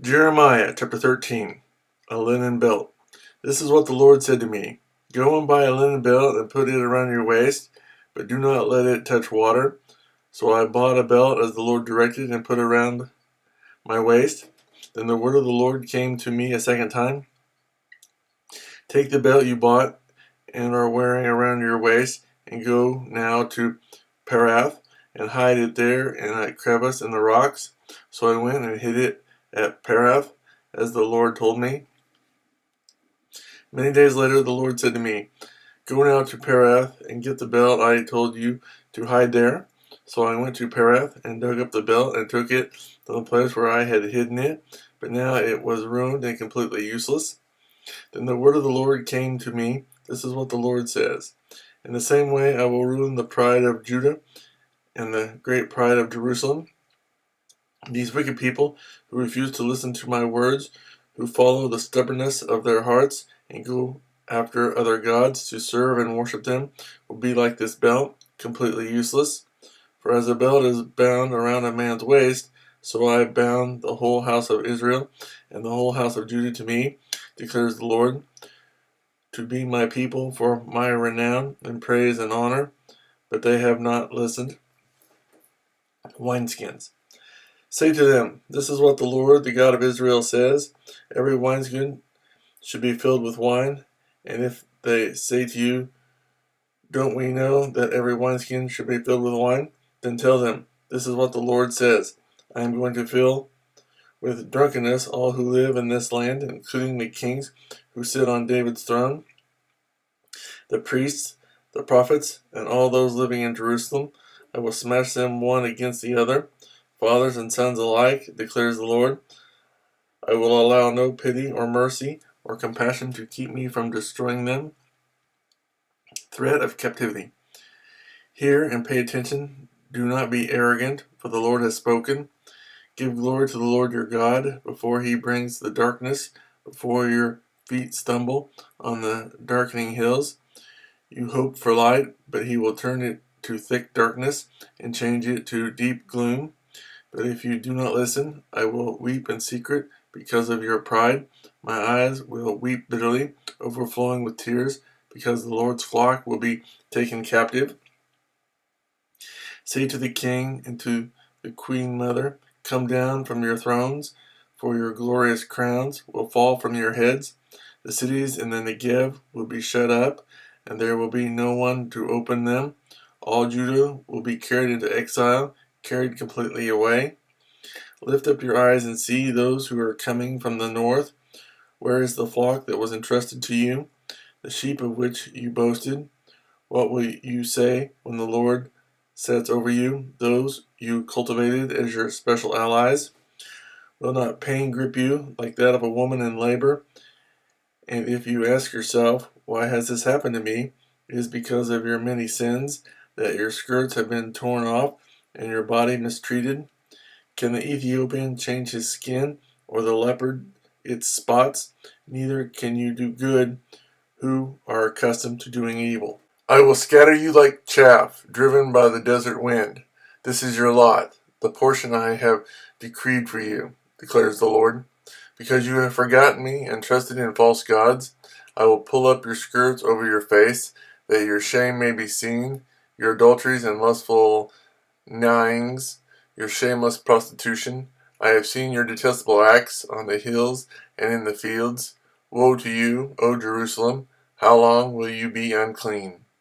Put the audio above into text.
Jeremiah chapter 13. A linen belt. This is what the Lord said to me. Go and buy a linen belt and put it around your waist, but do not let it touch water. So I bought a belt as the Lord directed and put it around my waist. Then the word of the Lord came to me a second time. Take the belt you bought and are wearing around your waist, and go now to Parath, and hide it there in a crevice in the rocks. So I went and hid it at Parath, as the Lord told me. Many days later the Lord said to me, Go now to Parath, and get the belt I told you to hide there. So I went to Parath, and dug up the belt, and took it to the place where I had hidden it, but now it was ruined and completely useless. Then the word of the Lord came to me. This is what the Lord says. In the same way I will ruin the pride of Judah and the great pride of Jerusalem. These wicked people who refuse to listen to my words, who follow the stubbornness of their hearts and go after other gods to serve and worship them, will be like this belt, completely useless. For as a belt is bound around a man's waist, so I bound the whole house of Israel and the whole house of Judah to me, declares the Lord, to be my people for my renown and praise and honor, but they have not listened. Wineskins. Say to them, This is what the Lord, the God of Israel, says. Every wineskin should be filled with wine. And if they say to you, Don't we know that every wineskin should be filled with wine? Then tell them, This is what the Lord says. I am going to fill with drunkenness all who live in this land, including the kings who sit on David's throne, the priests, the prophets, and all those living in Jerusalem. I will smash them one against the other, fathers and sons alike, declares the Lord. I will allow no pity or mercy or compassion to keep me from destroying them. Threat of captivity. Hear and pay attention. Do not be arrogant, for the Lord has spoken. Give glory to the Lord your God before he brings the darkness, before your feet stumble on the darkening hills. You hope for light, but he will turn it to thick darkness and change it to deep gloom. But if you do not listen, I will weep in secret because of your pride. My eyes will weep bitterly, overflowing with tears, because the Lord's flock will be taken captive. Say to the king and to the queen mother, Come down from your thrones, for your glorious crowns will fall from your heads. The cities in the Negev will be shut up, and there will be no one to open them. All Judah will be carried into exile, carried completely away. Lift up your eyes and see those who are coming from the north. Where is the flock that was entrusted to you, the sheep of which you boasted? What will you say when the Lord sets over you those you cultivated as your special allies? Will not pain grip you like that of a woman in labor? And if you ask yourself, Why has this happened to me? It is because of your many sins that your skirts have been torn off and your body mistreated. Can the Ethiopian change his skin, or the leopard its spots? Neither can you do good who are accustomed to doing evil. I will scatter you like chaff driven by the desert wind. This is your lot, the portion I have decreed for you, declares the Lord. Because you have forgotten me and trusted in false gods, I will pull up your skirts over your face, that your shame may be seen, your adulteries and lustful gnawings, your shameless prostitution. I have seen your detestable acts on the hills and in the fields. Woe to you, O Jerusalem! How long will you be unclean?